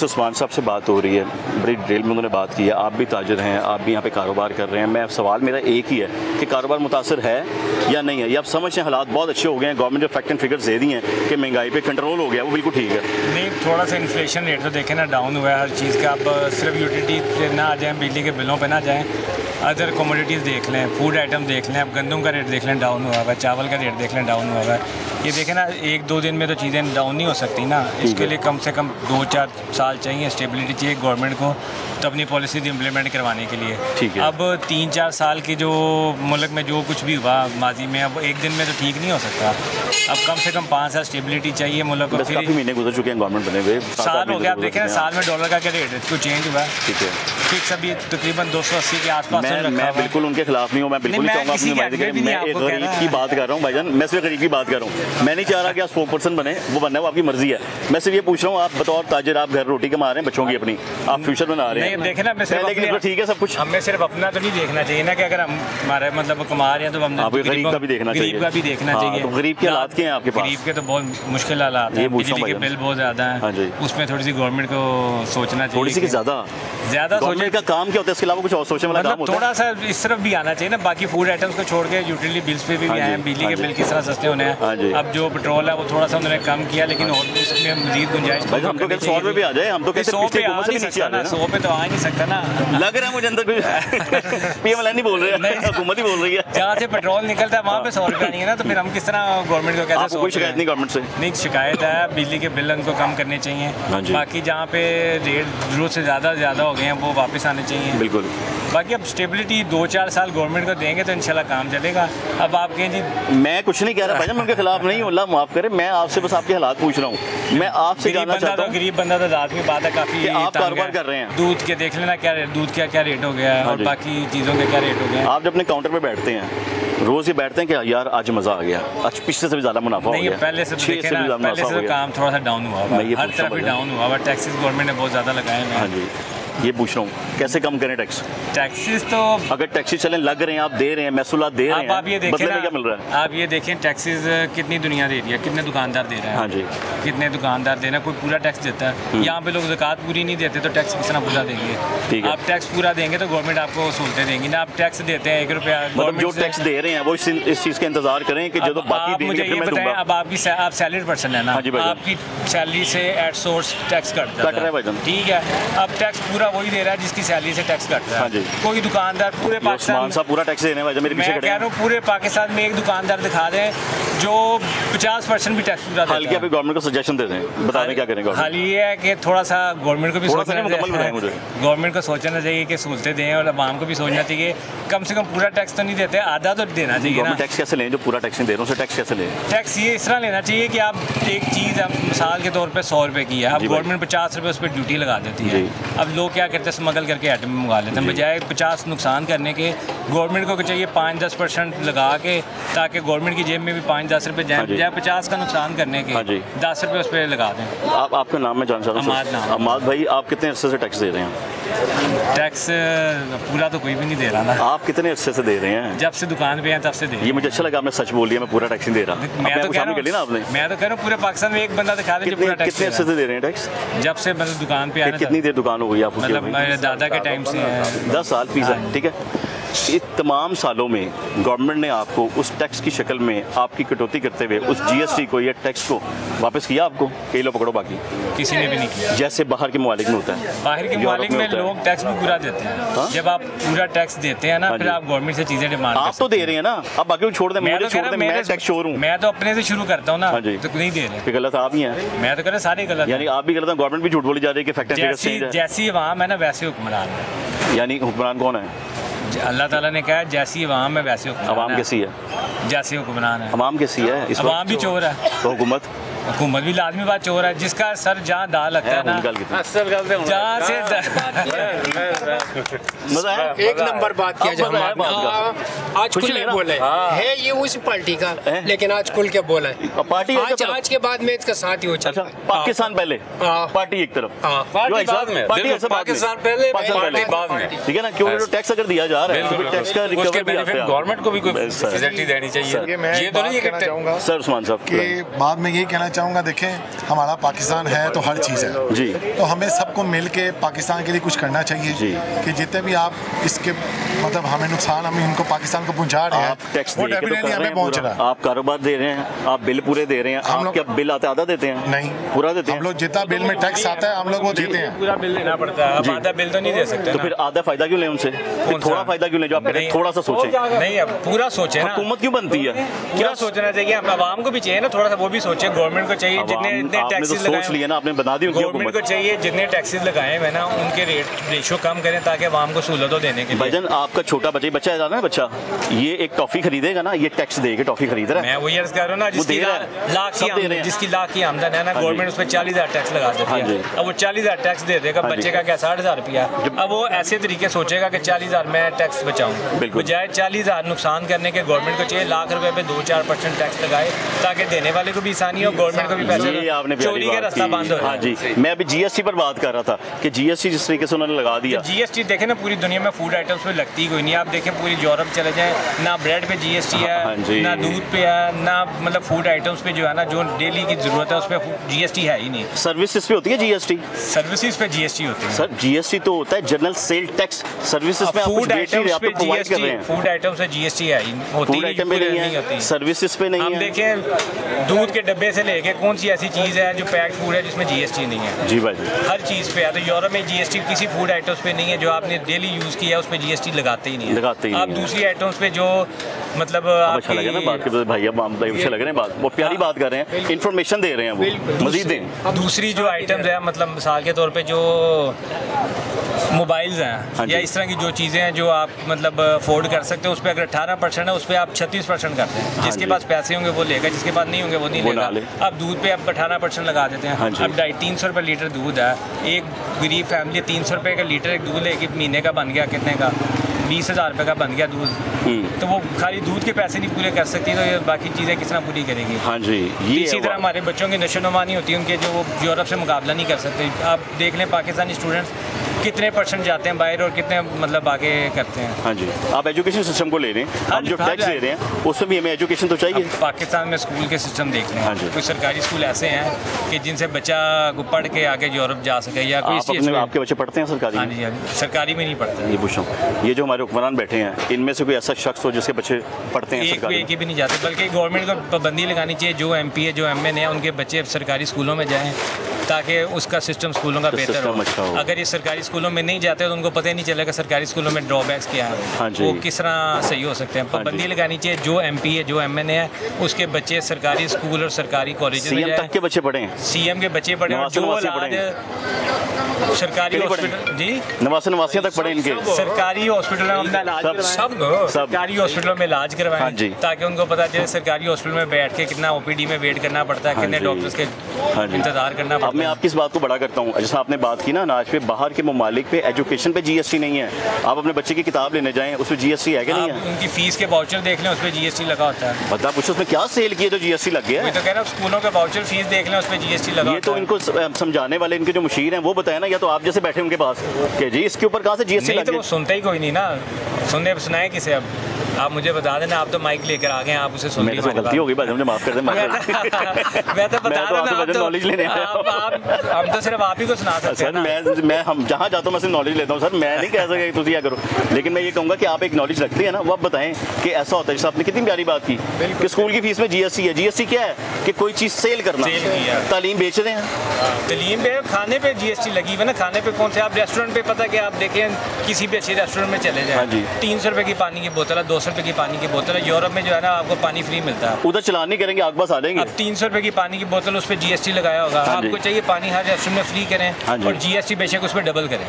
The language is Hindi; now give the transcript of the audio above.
उस्मान साहब से बात हो रही है, बड़ी डिटेल में उन्होंने बात की है। आप भी ताजिर हैं, आप भी यहाँ पे कारोबार कर रहे हैं। मैं सवाल मेरा एक ही है कि कारोबार मुतासर है या नहीं है, या आप समझते हैं हालात बहुत अच्छे हो गए हैं, गवर्नमेंट जो फैक्ट एंड फिगर्स दे दी हैं कि महंगाई पे कंट्रोल हो गया, वो बिल्कुल ठीक है? नहीं, थोड़ा सा इन्फ्लेशन रेट तो देखें ना, डाउन हुआ है हर चीज़ का। आप सिर्फ यूटिलिटी पे ना आ जाएँ, बिजली के बिलों पर ना जाएँ, अदर कमोडिटीज़ देख लें, फूड आइटम देख लें, अब गंदम का रेट देख लें डाउन हुआ है, चावल का रेट देख लें डाउन हुआ है। ये देखें ना, एक दो दिन में तो चीज़ें डाउन नहीं हो सकती ना, इसके लिए कम से कम 2-4 साल चाहिए, स्टेबिलिटी चाहिए गवर्नमेंट को तो अपनी पॉलिसीज इम्प्लीमेंट करवाने के लिए। ठीक है। अब 3-4 साल की जो मुल्क में जो कुछ भी हुआ माजी में, अब एक दिन में तो ठीक नहीं हो सकता। अब कम से कम 5 साल स्टेबिलिटी चाहिए मुल्क को। काफ़ी महीने गुजर चुके हैं गवर्नमेंट बने हुए, साल हो गया। आप देखें ना, साल में डॉलर का क्या रेट है, कुछ चेंज हुआ है? ठीक है, फिक्स अभी तकरीबन 280 के आसपास। मैं बिल्कुल उनके खिलाफ नहीं हूँ, मैं बिल्कुल नहीं कहूँगा मैं एक गरीब की बात कर रहा हूँ भाईजान, मैं सिर्फ गरीब की बात कर रहा हूँ। मैं नहीं चाह रहा कि आप स्पोक्सपर्सन बने, वो बनना है वो आपकी मर्जी है। मैं सिर्फ ये पूछ रहा हूँ, आप बतौर ताजिर आप घर रोटी कमा रहे हैं बच्चों की अपनी, आप फ्यूचर बना रहे हैं, देखे ना, लेकिन ठीक है सब कुछ। हमें सिर्फ अपना तो नहीं देखना चाहिए ना, कि अगर हम हमारे मतलब कमा रहे हैं तो हम गरीब का भी देखना चाहिए, गरीब का भी देखना चाहिए। तो गरीब के हालात क्या हैं आपके पास? गरीब के तो बहुत मुश्किल हालात हैं, बिजली के बिल बहुत ज़्यादा हैं, उसमें थोड़ी सी गवर्नमेंट को सोचना चाहिए। थोड़ी सी ज़्यादा गवर्नमेंट का काम क्या होता है, इसके अलावा कुछ और सोचने वाला काम होता है? थोड़ा सा इस तरफ भी आना चाहिए ना, बाकी फूड आइटम्स को छोड़ के यूटिलिटी बिल्स पे भी आए हैं, बिजली के बिल किस तरह सस्ते होने हैं। अब जो पेट्रोल है वो थोड़ा सा उन्होंने कम किया, लेकिन और उसमें मजीद गुंजाइश। हम तो 100 पे भी आ जाए, हम तो कहते हैं 100 पे तो आ ही नहीं सकता ना, लग रहा है मुझे अंदर पीएमएल नहीं बोल रहे हैं, हुकूमत ही बोल रही है। जहाँ से पेट्रोल निकलता है वहाँ पे 100 रुपया नहीं है ना, तो फिर हम किस तरह गवर्नमेंट को कैसे? कोई शिकायत नहीं गवर्नमेंट से? नहीं, शिकायत है, बिजली के बिल उनको कम करने चाहिए। बाकी जहाँ पे रेट जरूरत से ज़्यादा हो गए हैं वो वापस आने चाहिए। बिल्कुल। बाकी अब स्टेबिलिटी 2-4 साल गवर्नमेंट को देंगे तो इंशाल्लाह काम चलेगा। अब आप कहें जी, मैं कुछ नहीं कह रहा भाई, मैं उनके खिलाफ नहीं हूँ, अल्लाह माफ़ करे, मैं आपसे बस आपके हालात पूछ रहा हूँ। मैं आपसे जानना चाहता हूँ, गरीब बंदा तो लाजमी बात है, काफ़ी आप कारोबार कर रहे हैं, दूध के देख लेना, क्या दूध क्या रेट हो गया है और बाकी चीज़ों के क्या रेट हो गया। आप जब अपने काउंटर पर बैठते हैं रोज़ ये बैठते हैं कि यार आज मज़ा आ गया, आज पिछले से भी ज़्यादा मुनाफा हो गया? पहले से काम थोड़ा सा डाउन हुआ, हर तरफ ही डाउन हुआ, टैक्सेस गवर्नमेंट ने बहुत ज़्यादा लगाए हैं। हाँ जी, ये पूछ रहा हूँ कैसे कम करें टैक्सेस? तो अगर टैक्सी चलें, लग रहे हैं, आप दे रहे हैं, महसूलात दे रहे हैं, आप ये देखें ना, क्या मिल रहा है? आप ये देखें टैक्सेस कितनी दुनिया दे रही है, कितने दुकानदार दे रहे हैं। हाँ जी, कितने दुकानदार दे रहे हैं, कोई पूरा टैक्स देता है। यहाँ पे लोग ज़कात पूरी नहीं देते तो टैक्स किस तरह पूरा देंगे? आप टैक्स पूरा देंगे तो गवर्नमेंट आपको सहूलतें देंगी ना। आप टैक्स देते हैं 1 रुपया, मतलब जो टैक्स दे रहे हैं वो इस चीज़ का इंतजार करें कि जो बाकी मुझे ये बताएं, अब आप सैलरीड पर्सन है ना, आपकी सैलरी से एट सोर्स टैक्स कट रहा है, ठीक है। अब टैक्स पूरा वही दे रहा है जिसकी सैलरी से टैक्स कट रहा है। कोई दुकानदार पूरे पाकिस्तान साहब पूरा टैक्स देने वाले मेरे पीछे खड़े हैं, पूरे पाकिस्तान में एक दुकानदार दिखा दें जो 50% भी टैक्स पूरा देता है। गवर्नमेंट को सजेशन दे दें, बता दें क्या करेंगे। हाल ये है कि थोड़ा सा गवर्नमेंट को भी सोचना चाहिए, गवर्नमेंट को सोचना चाहिए कि सहूलतें दें, और आवाम को भी सोचना चाहिए कम से कम पूरा टैक्स तो नहीं देते, आधा तो देना चाहिए ना। टैक्स कैसे लें जो पूरा टैक्स नहीं दे रहे, उससे टैक्स कैसे लें? टैक्स ये इस तरह लेना चाहिए कि आप एक चीज़ मिसाल के तौर पर 100 रुपये की है, अब गवर्नमेंट 50 रुपये उस पर ड्यूटी लगा देती है। अब लोग क्या करते हैं, स्मगल करके आइटम मंगा लेते हैं, बजाय 50 नुकसान करने के गवर्नमेंट को चाहिए 5-10% लगा के, ताकि गवर्नमेंट की जेब में भी 5-10 रुपये जाए, बजाय 50 का नुकसान करने के 10 रुपये उस पर लगा दें। आपका नाम मैं जान चाहता हूँ? अमाद भाई, आप कितने अरसे से टैक्स दे रहे हैं? टैक्स पूरा तो कोई भी नहीं दे रहा ना। आप कितने अरसे से दे रहे हैं? जब से दुकान पे हैं तब से दे रहे हैं। ये मुझे अच्छा लगा, आपने सच बोल दिया, मैं पूरा टैक्स नहीं दे रहा। मैं तो कह रहा हूँ पूरे पाकिस्तान में एक बंदा दिखा दे जो पूरा टैक्स। कितने अरसे से दे रहे हैं टैक्स? जब से मतलब दुकान पे आया। कितनी देर दुकान हो गई आपको? मतलब मेरे दादा के टाइम से 10 साल पिज़्ज़ा, ठीक है। इस तमाम सालों में गवर्नमेंट ने आपको उस टैक्स की शक्ल में आपकी कटौती करते हुए उस जीएसटी को या टैक्स को वापस किया आपको? कई लोग पकड़ो, बाकी किसी ने भी नहीं किया। जैसे बाहर के ममालिक में होता है, बाहर के ममालिक में लोग टैक्स भी पूरा देते हैं। जब आप पूरा टैक्स देते हैं ना, फिर आप गवर्नमेंट से चीजें डिमांड आप तो दे रहे हैं ना, आप बाकी छोड़ दें, मैं टैक्स छोड़ हूँ, मैं तो अपने से शुरू करता हूँ ना, तो नहीं दे रहे। गलत आप ही हैं। मैं तो कह रहा सारे गलत, यानी आप भी गलत हैं, गवर्नमेंट भी झूठ बोली जा रही है कि फैक्ट जैसी अवाम है ना वैसे हुक्मरान है। यानी हुक्मरान कौन है? अल्लाह ताला ने कहा जैसी अवाम है वैसे हुक्मरान। अवाम कैसी है? जैसी हुक्मरान है। अवाम कैसी है? अवाम भी चोर है तो हुकूमत भी लाजमी बात चोर है, जिसका सर जहाँ दाल लगता है ना, जहाँ से एक नंबर बात किया। आज कुल नहीं बोले है ये उस पार्टी का, लेकिन आज कुल क्या बोला है पार्टी? आज के बाद में इसका साथ ही हो चला। पाकिस्तान पहले, पार्टी एक तरफ, पाकिस्तान पहले, पार्टी बाद में, ठीक है ना? क्योंकि टैक्स अगर दिया जा रहा है तो टैक्स का गवर्नमेंट को भी कोई फैसिलिटी देनी चाहिए। ये तो नहीं सर उस्मान साहब कि बाद में यही कहना चाहूँगा, देखें हमारा पाकिस्तान है तो हर चीज़ है जी, तो हमें सबको मिल के पाकिस्तान के लिए कुछ करना चाहिए जी। कि जितने भी आप इसके मतलब हमें नुकसान हम इनको पाकिस्तान को पहुँचा रहे आप हैं टैक्स वो दे के तो डेफिनेटली कर रहे हमें हैं पहुँच पूरा। रहा है। आप कारोबार दे रहे हैं, आप बिल पूरे दे रहे हैं, हम आप लोग- क्या बिल आधा देते हैं? नहीं, पूरा देते हैं। हम लोग जितना बिल में टैक्स आता है हम लोग वो देते हैं। पूरा बिल देना पड़ता है, अब आधा बिल तो नहीं दे सकते तो ना। फिर आधा फायदा क्यों लें उनसे? फिर थोड़ा फायदा क्यों लें? जो आप कह रहे हैं नहीं। थोड़ा सा सोचें। नहीं, अब पूरा सोचे ना, हुकूमत क्यों बनती है? क्या सोचना चाहिए? हम आवाम को भी चाहिए ना थोड़ा सा, वो भी सोचे। गवर्नमेंट को चाहिए जितने इतने आपने तो टैक्सेस सोच लगाए, लिया ना, आपने बना दी उनकी गवर्नमेंट को हुकूमत। चाहिए जितने टैक्सेस लगाए हुए ना उनके रेशो कम करें ताकि आवाम को सहूलतों देने के लिए। भाईजान आपका छोटा बच्चा है ना, बच्चा ये एक टॉफी खरीदेगा ना, ये टैक्स दे के टॉफी खरीद रहा है। मैं वही अर्ज कर रहा हूँ ना, जिसकी दे रहा है। लाख सब दे रहे हैं। जिसकी लाख की आमदन है ना, हाँ जी। गवर्नमेंट उस पर 40,000 टैक्स लगा देती हाँ है। जी। अब वो 40,000 टैक्स दे देगा, हाँ जी। बच्चे का क्या 60,000 रुपया। अब वो ऐसे तरीके सोचेगा कि 40,000 मैं टैक्स बचाऊँ, बिल्कुल। बजाय 40,000 नुकसान करने के गवर्नमेंट को चाहिए लाख रुपए पे 2-4% टैक्स लगाए ताकि देने वाले को भी आसानी हो, गवर्नमेंट को भी पैसे ये आपने प्यारी चोरी का बात रास्ता की। बंद हो हाँ जाए। जी, मैं अभी जीएसटी पर बात कर रहा था कि जीएसटी जिस तरीके से उन्होंने लगा दिया। जीएसटी देखें ना, पूरी दुनिया में फूड आइटम्स पे लगती कोई नहीं। आप देखें पूरी यूरोप चले जाएं, ना ब्रेड पे जीएसटी हाँ जी। है, ना दूध पे है, ना मतलब फूड आइटम्स पे जो है ना, जो डेली की जरूरत है उस पर जीएसटी है ही नहीं। सर्विसेज पे होती है जीएसटी? सर्विसेज पे जीएसटी होती है सर जीएसटी तो होता है जनरल सेल टैक्स, सर्विसेज में आप कुछ फूड बेच नहीं रहे, आइटम्स आप पे तो प्रोवाइड कर रहे हैं। फूड आइटम्स पे जीएसटी है ही होती फूड आइटम पे नहीं होती है, सर्विसेज पे नहीं हम है। देखें दूध के डब्बे से लेके कौन सी ऐसी चीज़ है जो पैक्ड फूड है जिसमें जीएसटी नहीं है? जी भाई जी। हर चीज़ पे है। तो यूरोप में जीएसटी किसी फूड आइटम्स पे नहीं है, जो आपने डेली यूज़ किया है उस पर जीएसटी लगाते ही नहीं है। लगाते ही आप नहीं है। दूसरी आइटम्स पे जो मतलब अब अच्छा लगा ना बात के भाई, अब हम अच्छे लग रहे हैं बात, वो प्यारी बात कर रहे हैं, इन्फॉर्मेशन दे रहे हैं, वो मजीद दें। दूसरी जो आइटम्स है मतलब मिसाल के तौर पे जो मोबाइल्स हाँ हैं जी। या इस तरह की जो चीज़ें हैं जो आप मतलब अफोर्ड कर सकते हैं, उस पर अगर 18% है उस पर आप 36% करते हैं। जिसके जी। पास पैसे होंगे वो लेगा, जिसके पास नहीं होंगे वो नहीं वो ना लेगा। ले। अब दूध पे आप 18% लगा देते हैं। हाँ जी। अब 350 रुपये लीटर दूध है, एक गरीब फैमिली 300 रुपये का लीटर एक दूध लेगी, महीने का बन गया कितने का? 20,000 रुपये का बन गया दूध। तो वो खाली दूध के पैसे नहीं पूरे कर सकती, तो ये बाकी चीज़ें किस तरह पूरी करेगी? हाँ जी, ये इसी तरह हमारे बच्चों की नशोनुमा नहीं होती, उनके जो वो यूरोप से मुकाबला नहीं कर सकते। आप देख लें पाकिस्तानी स्टूडेंट्स कितने परसेंट जाते हैं बाहर और कितने मतलब आगे करते हैं। हाँ जी, आप एजुकेशन सिस्टम को ले रहे हैं, हाँ हम जी, जो हाँ टैक्स जी। दे रहे हैं उसमें भी हमें एजुकेशन तो चाहिए। अब पाकिस्तान में स्कूल के सिस्टम देख लें, हाँ जी। कोई सरकारी स्कूल ऐसे हैं कि जिनसे बच्चा को पढ़ के आगे यूरोप जा सके या कोई आप अपने आपके बच्चे पढ़ते हैं सरकारी हाँ में? जी, हाँ जी, सरकारी में नहीं पढ़ता। ये पूछ रहा हूँ, ये जो हमारे हुक्मरान बैठे हैं इनमें से कोई ऐसा शख्स हो जिसके बच्चे पढ़ते हैं सरकारी? एक ही भी नहीं जाते, बल्कि गवर्नमेंट को पाबंदी लगानी चाहिए, जो एमपी है जो एमएन है उनके बच्चे सरकारी स्कूलों में जाएं ताकि उसका सिस्टम स्कूलों का बेहतर सिस्टम अच्छा हो। हो। अगर ये सरकारी स्कूलों में नहीं जाते तो उनको पता ही नहीं चलेगा सरकारी स्कूलों में ड्रॉबैक्स क्या हाँ है, जी। वो किस तरह सही हो सकते हैं। पाबंदी लगानी चाहिए, जो एमपी है जो एमएन है उसके बच्चे सरकारी स्कूल और सरकारी कॉलेज में सीएम तक के बच्चे पढ़े हैं? सीएम के बच्चे पढ़े और जो नवासी पढ़े इलाज सरकारी कितने पढ़े? हॉस्पिटल जी नवासियों तक पढ़े इनके? सरकारी हॉस्पिटल में अपना इलाज सब- करवाएं। सब। सरकारी हॉस्पिटलों में इलाज हाँ करवाएं जी। ताकि उनको पता चले सरकारी हॉस्पिटल में बैठ के कितना ओपीडी में वेट करना पड़ता है, हाँ कितने जी। डॉक्टर्स के हाँ जी। इंतजार करना अब मैं पड़ता है। आपकी इस बात को बड़ा करता हूँ, जैसा आपने बात की ना अनाज पे, बाहर के ममालिक पे एजुकेशन पे जीएसटी नहीं है। आप अपने बच्चे की किताब लेने जाएं उसमें जीएसटी है कि नहीं आप है? उनकी फीस के वाउचर देख लें, उस पर जीएसटी लगा होता है। बता पूछो उसमें क्या सेल किया जो जीएसटी लग गया मैं है? तो कह रहा हूँ स्कूलों के वाउचर फीस देख लें, उस पर जीएसटी लगा ये होता तो है। इनको समझाने वाले इनके जो मुशीर हैं वो बताए ना, या तो आप जैसे बैठे उनके पास कि जी इसके ऊपर कहाँ से जीएसटी नहीं लग तो वो गया? सुनता ही कोई नहीं ना, सुनाए किसे? अब आप मुझे बता देना, आप तो माइक लेकर आ गए, आप उसे सुन मेरे से गलती हो गई भाई, मुझे माफ कर दें। मैं तो बता रहा हूं ना, आपसे नॉलेज लेने आया हूं। हम तो सिर्फ आप ही को सुना सकते हैं सर ना। मैं हम जहाँ जाता हूँ मैं सिर्फ नॉलेज लेता हूँ सर, मैं नहीं कह सकता कि तुम क्या करो, लेकिन मैं ये कहूँगा कि आप एक नॉलेज रखते हैं ना, वो आप बताएं कि ऐसा होता है। जैसे आपने कितनी प्यारी बात की कि स्कूल की फीस में जीएसटी है। जीएसटी क्या है कि कोई चीज़ सेल करना, सेल किया। तालीम बेच रहे हैं। तलीम पे खाने पे जीएसटी लगी हुई है ना, खाने पे कौन से आप रेस्टोरेंट पे पता कि आप देखें किसी भी अच्छे रेस्टोरेंट में चले हाँ जी। जाएं, 300 रुपए की पानी की बोतल है, 200 रुपए की पानी की बोतल है। यूरोप में जो है ना आपको पानी फ्री मिलता है। उधर चलान नहीं करेंगे, आग बस आ जाएंगे। अब 300 रुपए की पानी की बोतल उस पर जीएसटी लगाया होगा। हाँ जी। आपको चाहिए पानी हर रेस्टोरेंट में फ्री करें हाँ जी। और जीएसटी बेशक उस पर डबल करें।